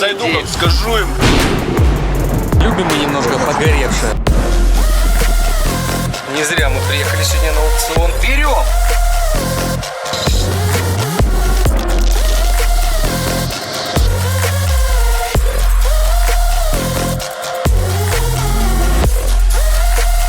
Зайду, как скажу им. Любим мы немножко погоревшее. Не зря мы приехали сегодня на аукцион. Берем!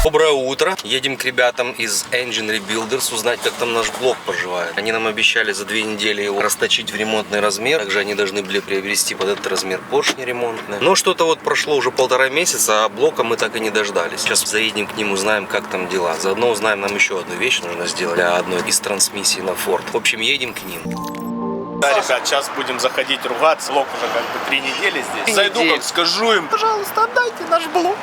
Доброе утро. Едем к ребятам из Engine Rebuilders узнать, как там наш блок поживает. Они нам обещали за 2 недели его расточить в ремонтный размер. Также они должны были приобрести под этот размер поршни ремонтные. Но что-то вот прошло уже 1,5 месяца, а блока мы так и не дождались. Сейчас заедем к ним, узнаем, как там дела. Заодно узнаем, нам еще одну вещь нужно сделать для одной из трансмиссий на Ford. В общем, едем к ним. Да, ребят, сейчас будем заходить ругаться. Блок уже как бы 3 недели здесь. Зайду, как скажу им. Пожалуйста, отдайте наш блок.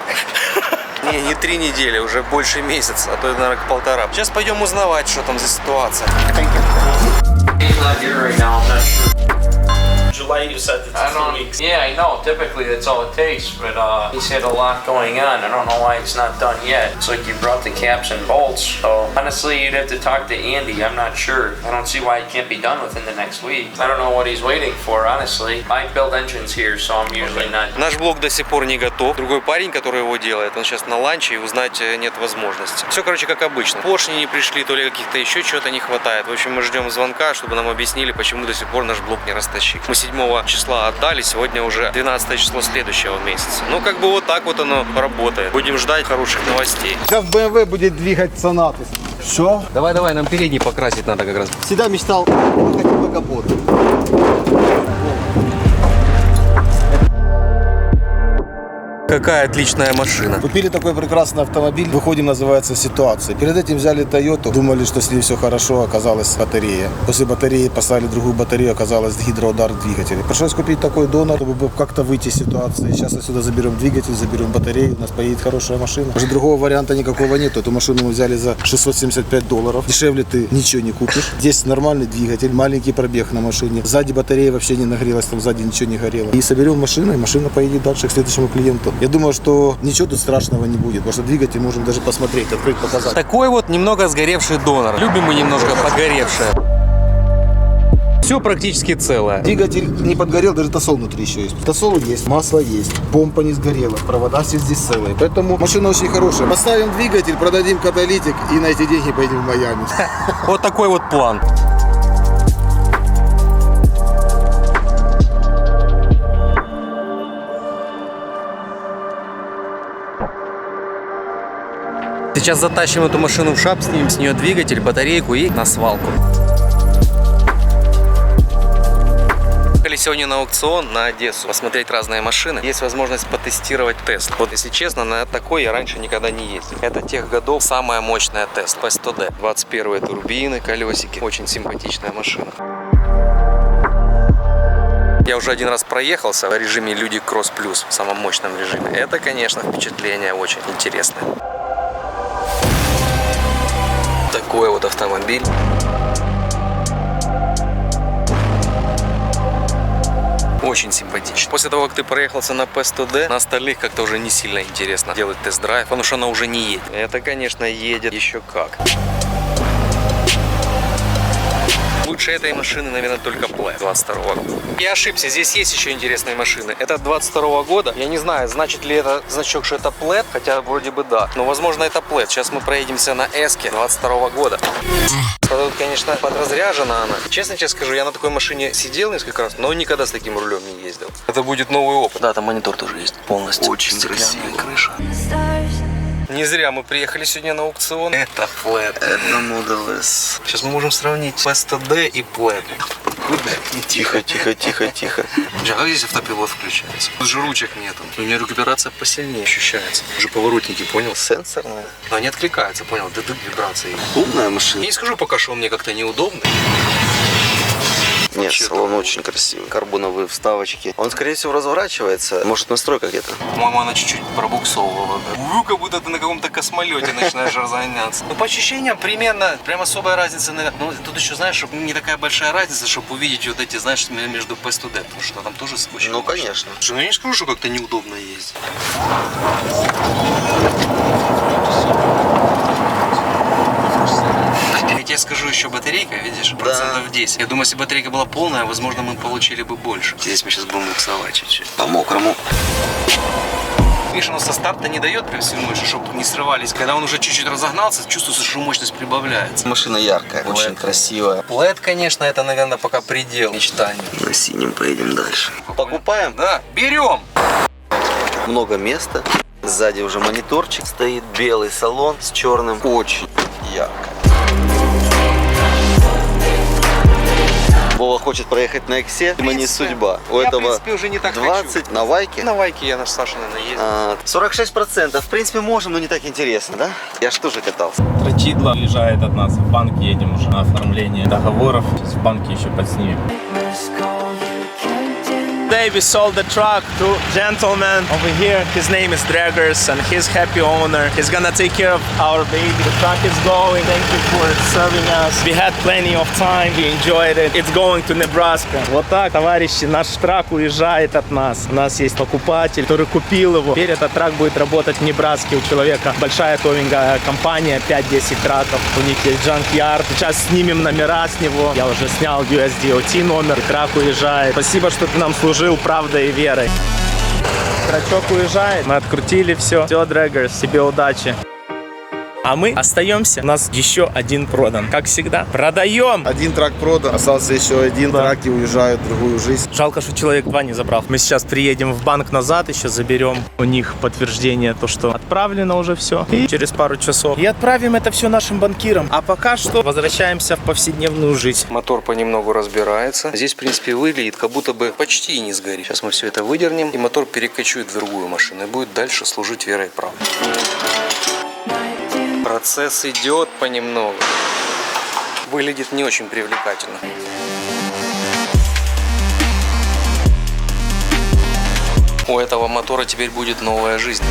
Не 3 недели, уже больше месяца, а то, наверное, к 1,5. Сейчас пойдем узнавать, что там за ситуация. July, you said it's 2 weeks. Yeah, I know. Typically, that's all it takes. But he's had a lot going on. I don't know why it's not done yet. It's like you brought the caps and bolts. So honestly, you'd have to talk to Andy. I'm not sure. I don't see why it can't be done within the next week. I don't know what he's waiting for. Honestly, I build engines here, so I'm usually not. Наш блок до сих пор не готов. Другой парень, который его делает, он сейчас на ланче, и узнать нет возможности. Все, короче, как обычно. Поршни не пришли, то ли каких-то еще чего-то не хватает. В общем, мы ждем звонка, чтобы нам объяснили, почему до сих пор наш блок не растащили. Мы 7 числа отдали, сегодня уже 12 число следующего месяца. Ну, как бы вот так вот оно работает. Будем ждать хороших новостей. Сейчас BMW будет двигать Sonata. Все. Давай, нам передний покрасить надо как раз. Всегда мечтал хотя бы капот. Какая отличная машина. Купили такой прекрасный автомобиль, выходим, называется, ситуация. Перед этим взяли Toyota, думали, что с ней все хорошо, оказалась батарея. После батареи поставили другую батарею, оказалась гидроудар двигателя. Пришлось купить такой донор, чтобы как-то выйти из ситуации. Сейчас отсюда заберем двигатель, заберем батарею, у нас поедет хорошая машина. Уже другого варианта никакого нет. Эту машину мы взяли за $675. Дешевле ты ничего не купишь. Здесь нормальный двигатель, маленький пробег на машине. Сзади батарея вообще не нагрелась, там сзади ничего не горело. И соберем машину, и машина поедет дальше к следующему клиенту. Я думаю, что ничего тут страшного не будет, потому что двигатель можем даже посмотреть, открыть, показать. Такой вот немного сгоревший донор. Любим мы немножко погоревшее. Все практически целое. Двигатель не подгорел, даже тосол внутри еще есть. Тосол есть, масло есть, помпа не сгорела, провода все здесь целые. Поэтому машина очень хорошая. Поставим двигатель, продадим каталитик и на эти деньги поедем в Майами. Вот такой вот план. Сейчас затащим эту машину в шап, снимем с нее двигатель, батарейку и на свалку. Приехали сегодня на аукцион на Одессу, посмотреть разные машины. Есть возможность потестировать Теслу. Вот если честно, на такой я раньше никогда не ездил. Это тех годов самая мощная Тесла P100D. 21 турбины, колесики. Очень симпатичная машина. Я уже один раз проехался в режиме Люди Кросс Плюс, в самом мощном режиме. Это, конечно, впечатление очень интересное. Такой вот автомобиль. Очень симпатично. После того, как ты проехался на P100D, на остальных как-то уже не сильно интересно делать тест-драйв, потому что она уже не едет. Это, конечно, едет еще как. Лучше этой машины, наверное, только Plaid 22 года. Я ошибся, здесь есть еще интересные машины. Это 22 года. Я не знаю, значит ли это значок, что это Plaid, хотя вроде бы да. Но, возможно, это Plaid. Сейчас мы проедемся на S-ке 22 года. Тут, конечно, подразряжена она. Честно тебе скажу, я на такой машине сидел несколько раз, но никогда с таким рулем не ездил. Это будет новый опыт. Да, там монитор тоже есть полностью. Очень красивая крыша. Не зря мы приехали сегодня на аукцион. Это Plaid. Это Model S. Сейчас мы можем сравнить P100D и Plaid. Тихо. А как здесь автопилот включается? Тут же ручек нету. У меня рекуперация посильнее ощущается. Уже поворотники, понял? Сенсорные. Но они откликаются, понял? Дыдык вибрации. Умная машина. Я не скажу пока, что он мне как-то неудобный. Нет, салон очень красивый. Карбоновые вставочки. Он, скорее всего, разворачивается. Может, настройка где-то. По-моему, она чуть-чуть пробуксовывала. Как будто ты на каком-то космолете начинаешь разгоняться. Ну, по ощущениям, примерно, прям особая разница. Ну, тут еще, знаешь, не такая большая разница, чтобы увидеть вот эти, знаешь, между P100D. Потому что там тоже очень. Ну, конечно. Слушай, ну я не скажу, что как-то неудобно ездить. Я тебе скажу, еще батарейка, видишь, процентов 10. Я думаю, если батарейка была полная, возможно, мы получили бы больше. Здесь мы сейчас будем буксовать чуть-чуть. По-мокрому. Видишь, оно со старта не дает прям всю мощь, чтобы не срывались. Когда он уже чуть-чуть разогнался, чувствуется, что мощность прибавляется. Машина яркая, очень красивая. Плед, конечно, это, наверное, пока предел мечтаний. На синем поедем дальше. Покупаем? Да, берем! Много места. Сзади уже мониторчик стоит, белый салон с черным. Очень ярко. Вова хочет проехать на Иксе, но не судьба. У Я, этого в принципе, уже не так 20 хочу. на Вайке. На Вайке я на Саше, наверное, ездил. 46%. В принципе, можем, но не так интересно, да? Я ж тоже катался. Трачидло уезжает от нас. В банк едем уже на оформление договоров. Сейчас в банке еще подснимем. Today we sold the truck to gentleman over here. His name is Draggers and he's happy owner. He's gonna take care of our baby. The truck is going. Thank you for serving us. We had plenty of time. We enjoyed it. It's going to Nebraska. Вот так, товарищи, наш трак уезжает от нас. У нас есть покупатель, который купил его. Теперь этот трак будет работать в Небраске у человека. Большая товинговая компания, 5-10 траков. У них есть джанк-ярд. Сейчас снимем номера с него. Я уже снял USDOT номер. Трак уезжает. Спасибо, что ты нам служил правдой и верой. Трачок уезжает. Мы открутили все. Все, Draggers, тебе удачи. А мы остаемся. У нас еще один продан. Как всегда. Продаем! Один трак продан, остался еще один, траки уезжают в другую жизнь. Жалко, что человек 2 не забрал. Мы сейчас приедем в банк назад, еще заберем у них подтверждение, то, что отправлено уже все. И через пару часов. И отправим это все нашим банкирам. А пока что возвращаемся в повседневную жизнь. Мотор понемногу разбирается. Здесь, в принципе, выглядит, как будто бы почти и не сгорит. Сейчас мы все это выдернем, и мотор перекочует в другую машину и будет дальше служить верой и правдой. Процесс идет понемногу. Выглядит не очень привлекательно. У этого мотора теперь будет новая жизнь.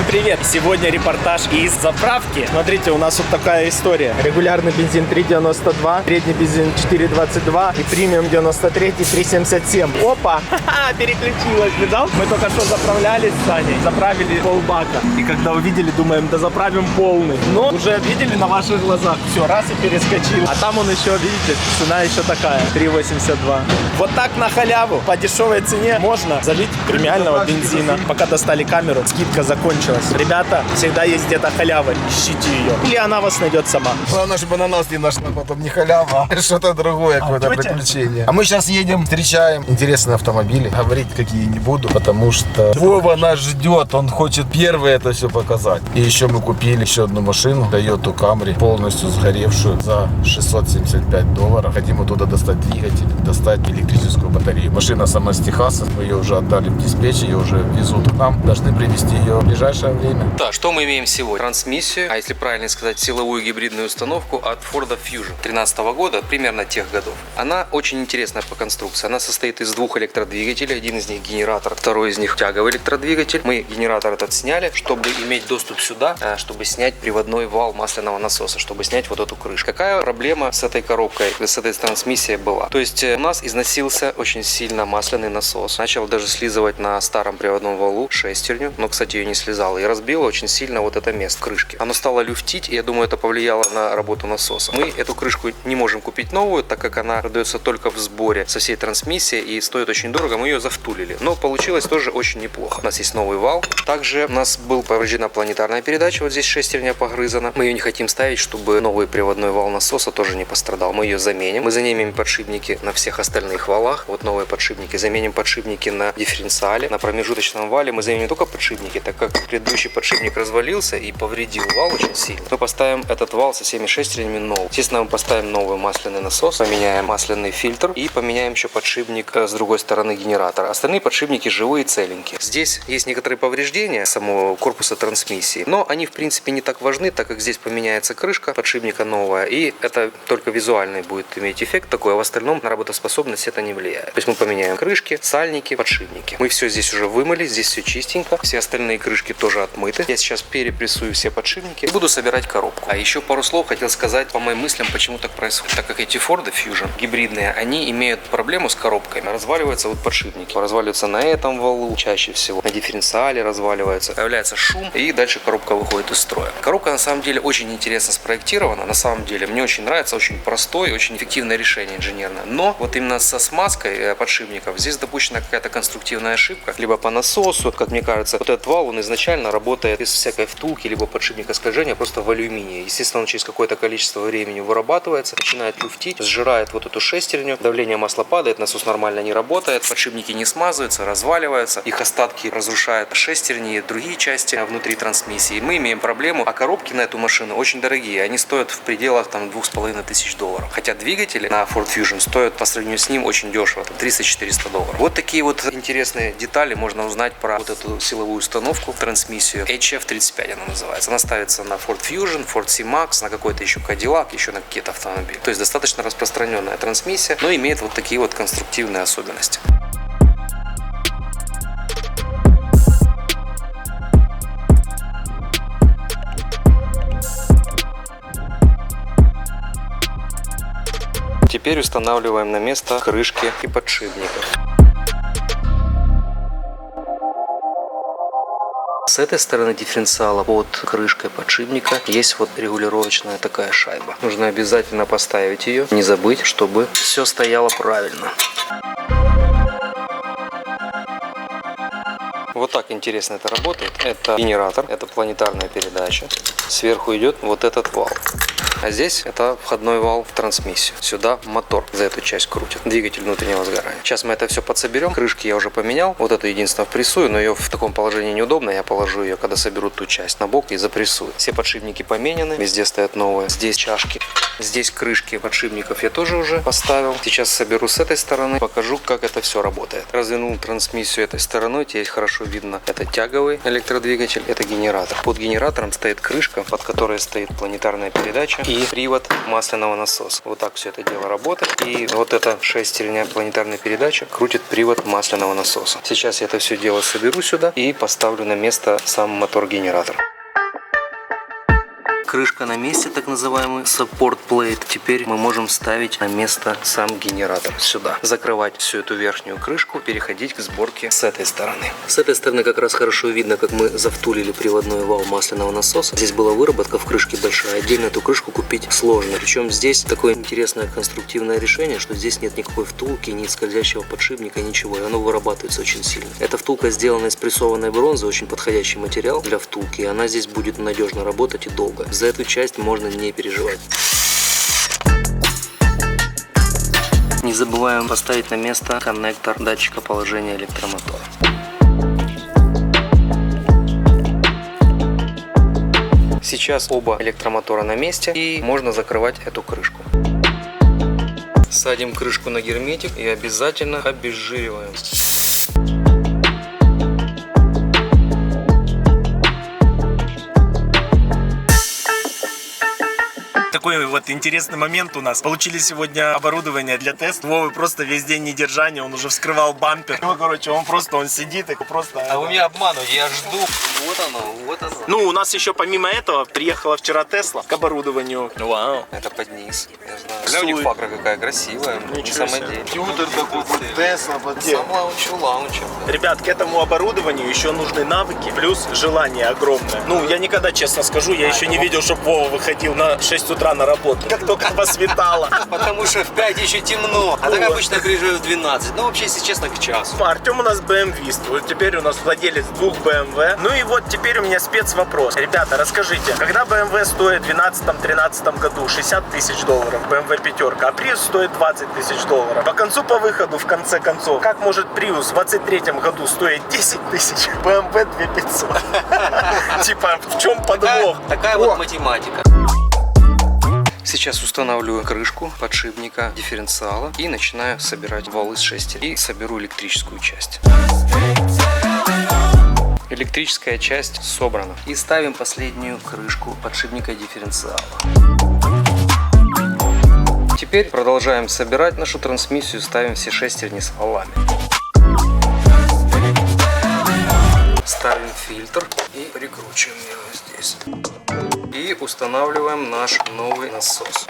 Привет! Сегодня репортаж из заправки. Смотрите, у нас вот такая история. Регулярный бензин 3,92, средний бензин 4,22 и премиум 93, 3,77. Опа! Ха-ха, переключилась, видал? Мы только что заправлялись с Саней, заправили полбака. И когда увидели, думаем, да заправим полный. Но уже видели на ваших глазах. Все, раз и перескочил. А там он еще, видите, цена еще такая, 3,82. Вот так на халяву, по дешевой цене можно залить премиального бензина. Пока достали камеру, скидка закончилась. Ребята, всегда есть где-то халява, ищите ее. Или она вас найдет сама. Главное, чтобы она нас не нашла потом не халява, а что-то другое, какое-то тетя? приключение. А мы сейчас едем, встречаем интересные автомобили. Говорить какие не буду, потому что Вова нас ждет, он хочет первый это все показать. И еще мы купили еще одну машину, Toyota Camry, полностью сгоревшую за $675. Хотим оттуда достать двигатель, достать электрическую батарею. Машина сама с Техаса, мы ее уже отдали в диспетч, ее уже везут к нам. Должны привезти ее в ближайшее время. Да, что мы имеем сегодня? Трансмиссию, а если правильно сказать, силовую гибридную установку от Ford Fusion 2013 года, примерно тех годов. Она очень интересная по конструкции. Она состоит из двух электродвигателей. Один из них генератор, второй из них тяговый электродвигатель. Мы генератор этот сняли, чтобы иметь доступ сюда, чтобы снять приводной вал масляного насоса, чтобы снять вот эту крышку. Какая проблема с этой коробкой, с этой трансмиссией была? То есть у нас износился очень сильно масляный насос. Начал даже слизывать на старом приводном валу шестерню, но, кстати, ее не слезала и разбила очень сильно вот это место крышки. Оно стало люфтить, и я думаю, это повлияло на работу насоса. Мы эту крышку не можем купить новую, так как она продается только в сборе со всей трансмиссией и стоит очень дорого. Мы ее завтулили, но получилось тоже очень неплохо. У нас есть новый вал. Также у нас был повреждена планетарная передача, вот здесь шестерня погрызана. Мы ее не хотим ставить, чтобы новый приводной вал насоса тоже не пострадал. Мы ее заменим. Мы заменим подшипники на всех остальных валах. Вот новые подшипники. Заменим подшипники на дифференциале. На промежуточном вале мы заменим не только подшипники, так как предыдущий подшипник развалился и повредил вал очень сильно. Мы поставим этот вал со всеми шестернями новый. Естественно, мы поставим новый масляный насос, поменяем масляный фильтр и поменяем еще подшипник с другой стороны генератора. Остальные подшипники живые, целенькие. Здесь есть некоторые повреждения самого корпуса трансмиссии, но они в принципе не так важны, так как здесь поменяется крышка подшипника новая, и это только визуальный будет иметь эффект такой, а в остальном на работоспособность это не влияет. То есть мы поменяем крышки, сальники, подшипники. Мы все здесь уже вымыли, здесь все чистенько. Все остальные крышки тоже уже отмыты. Я сейчас перепрессую все подшипники и буду собирать коробку. А еще пару слов хотел сказать по моим мыслям, почему так происходит. Так как эти Ford Fusion гибридные, они имеют проблему с коробками. Разваливаются вот подшипники. Разваливаются на этом валу чаще всего. На дифференциале разваливаются. Появляется шум и дальше коробка выходит из строя. Коробка на самом деле очень интересно спроектирована. На самом деле мне очень нравится, очень простое, очень эффективное решение инженерное. Но вот именно со смазкой подшипников здесь допущена какая-то конструктивная ошибка. Либо по насосу, как мне кажется, вот этот вал, он изначально работает без всякой втулки, либо подшипника скольжения, просто в алюминии. Естественно, он через какое-то количество времени вырабатывается, начинает люфтить, сжирает вот эту шестерню, давление масла падает, насос нормально не работает, подшипники не смазываются, разваливаются, их остатки разрушают шестерни и другие части внутри трансмиссии. Мы имеем проблему, а коробки на эту машину очень дорогие, они стоят в пределах там $2500. Хотя двигатели на Ford Fusion стоят по сравнению с ним очень дешево, $300-400. Вот такие вот интересные детали можно узнать про вот эту силовую установку, трансмиссию HF35 она называется. Она ставится на Ford Fusion, Ford C-Max, на какой-то еще Cadillac, еще на какие-то автомобили. То есть достаточно распространенная трансмиссия, но имеет вот такие вот конструктивные особенности. Теперь устанавливаем на место крышки и подшипников. С этой стороны дифференциала под крышкой подшипника есть вот регулировочная такая шайба. Нужно обязательно поставить ее, не забыть, чтобы все стояло правильно. Вот так интересно это работает. Это генератор, это планетарная передача. Сверху идет вот этот вал. А здесь это входной вал в трансмиссию. Сюда мотор за эту часть крутит. Двигатель внутреннего сгорания. Сейчас мы это все подсоберем. Крышки я уже поменял. Вот эту единственно впрессую, но ее в таком положении неудобно. Я положу ее, когда соберу ту часть на бок и запрессую. Все подшипники поменены. Везде стоят новые. Здесь чашки. Здесь крышки подшипников я тоже уже поставил. Сейчас соберу с этой стороны. Покажу, как это все работает. Развернул трансмиссию этой стороной. Здесь хорошо видно. Это тяговый электродвигатель. Это генератор. Под генератором стоит крышка, под которой стоит планетарная передача и привод масляного насоса. Вот так все это дело работает. И вот эта шестерня планетарной передачи крутит привод масляного насоса. Сейчас я это все дело соберу сюда и поставлю на место сам мотор-генератор. Крышка на месте, так называемый support plate. Теперь мы можем ставить на место сам генератор сюда. Закрывать всю эту верхнюю крышку, переходить к сборке с этой стороны. С этой стороны как раз хорошо видно, как мы завтулили приводной вал масляного насоса. Здесь была выработка в крышке большая. Отдельно эту крышку купить сложно. Причем здесь такое интересное конструктивное решение, что здесь нет никакой втулки, ни скользящего подшипника, ничего. И оно вырабатывается очень сильно. Эта втулка сделана из прессованной бронзы, очень подходящий материал для втулки. И она здесь будет надежно работать и долго. За эту часть можно не переживать. Не забываем поставить на место коннектор датчика положения электромотора. Сейчас оба электромотора на месте и можно закрывать эту крышку. Садим крышку на герметик и обязательно обезжириваем. Такой вот интересный момент у нас. Получили сегодня оборудование для теста. Вовы просто весь день недержания, он уже вскрывал бампер. Ну, короче, он сидит и просто... А вы меня обманываете, я жду. Вот оно, вот оно. Ну, у нас еще помимо этого приехала вчера Тесла к оборудованию. Вау. Это под низ, я знаю. Бля, у них факра какая красивая, не самодельная. Тьютер такой, Тесла, Сам лаунчер. Ребят, к этому оборудованию еще нужны навыки, плюс желание огромное. Ну, я никогда, честно скажу, я еще не видел, чтобы Вова выходил на 6 утра на работу, как только посветало. Потому что в 5 еще темно, а так обычно приезжаю в 12. Ну, вообще, если честно, к часу. Артем у нас BMW-ист, вот теперь у нас владелец 2 BMW. Ну и вот теперь у меня спецвопрос. Ребята, расскажите, когда BMW стоит в 2012-2013 году $60 000, BMW пятерка, а Prius стоит $20 000. По концу, по выходу, в конце концов, как может Prius в 2023 году стоить $10 000, BMW 2500? Типа, в чем подвох? Такая вот математика. Сейчас устанавливаю крышку подшипника дифференциала и начинаю собирать валы с шестерни. И соберу электрическую часть. Электрическая часть собрана. И ставим последнюю крышку подшипника дифференциала. Теперь продолжаем собирать нашу трансмиссию, ставим все шестерни с валами. Ставим фильтр и Прикручиваем его здесь. И устанавливаем наш новый насос.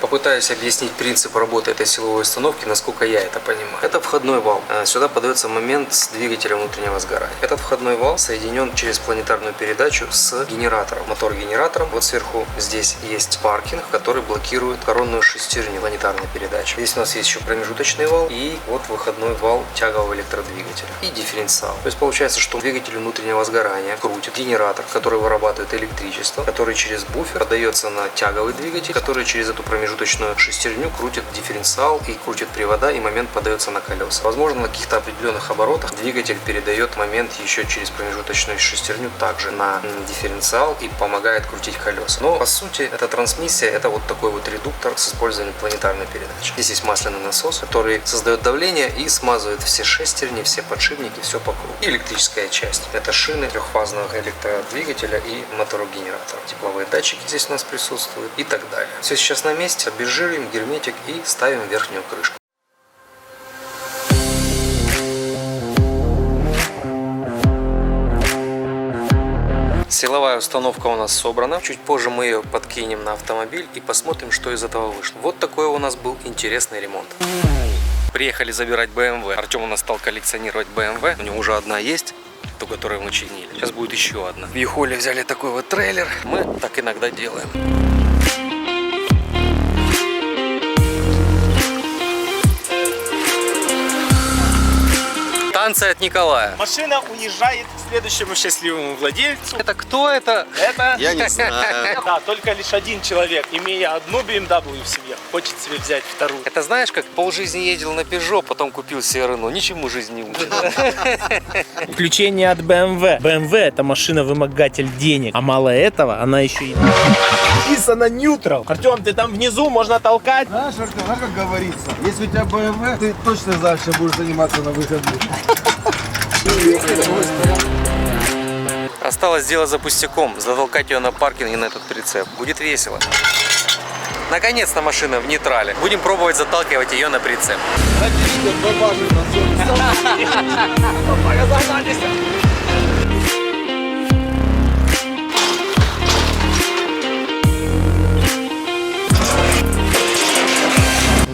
Попытаюсь объяснить принцип работы этой силовой установки, насколько я это понимаю. Это входной вал. Сюда подается момент с двигателя внутреннего сгорания. Этот входной вал соединен через планетарную передачу с генератором. Мотор-генератором. Вот сверху здесь есть паркинг, который блокирует коронную шестерню планетарной передачи. Здесь у нас есть еще промежуточный вал и вот выходной вал тягового электродвигателя. И дифференциал. То есть получается, что двигатель внутреннего сгорания крутит генератор, который вырабатывает электричество, который через буфер подается на тяговый двигатель, который через эту промежуточную шестерню крутит дифференциал и крутит привода, и момент подается на колеса. Возможно, на каких-то определенных оборотах двигатель передает момент еще через промежуточную шестерню также на дифференциал и помогает крутить колеса. Но по сути эта трансмиссия это вот такой вот редуктор с использованием планетарной передачи. Здесь есть масляный насос, который создает давление и смазывает все шестерни, все подшипники, все по кругу. И электрическая часть. Это шины трехфазного электродвигателя и моторогенератора. Тепловые датчики здесь у нас присутствуют и так далее. Все сейчас на месте. Обезжириваем герметик и ставим верхнюю крышку. Силовая установка у нас собрана. Чуть позже мы ее подкинем на автомобиль и посмотрим, что из этого вышло. Вот такой у нас был интересный ремонт. Приехали забирать BMW. Артем у нас стал коллекционировать BMW. У него уже одна есть, ту, которую мы чинили. Сейчас будет еще одна. В Юхоле взяли такой вот трейлер. Мы так иногда делаем. Танцы от Николая. Машина уезжает к следующему счастливому владельцу. Это кто это? Это... Я не знаю. Да, только лишь один человек, имея одну BMW в семье, хочет себе взять вторую. Это знаешь, как полжизни ездил на Peugeot, потом купил себе Renault. Ничему жизнь не учит. Включение от BMW. BMW это машина-вымогатель денег. А мало этого, она еще и написано neutral. Артем, ты там внизу, можно толкать. Знаешь, Артем, как говорится, если у тебя BMW, ты точно знаешь, чем будешь заниматься на выходных. Осталось сделать за пустяком, затолкать ее на паркинг и на этот прицеп. Будет весело. Наконец-то машина в нейтрале. Будем пробовать заталкивать ее на прицеп.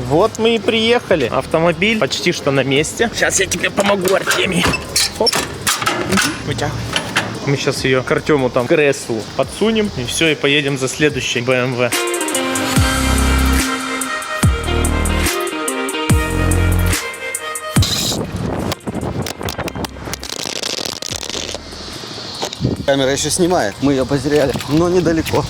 Вот мы и приехали. Автомобиль почти что на месте. Сейчас я тебе помогу, Артемий. Хоп. Вытягивай. Мы сейчас ее к Артему там, к РСу подсунем. И все, и поедем за следующей BMW. Камера еще снимает. Мы ее потеряли, но недалеко.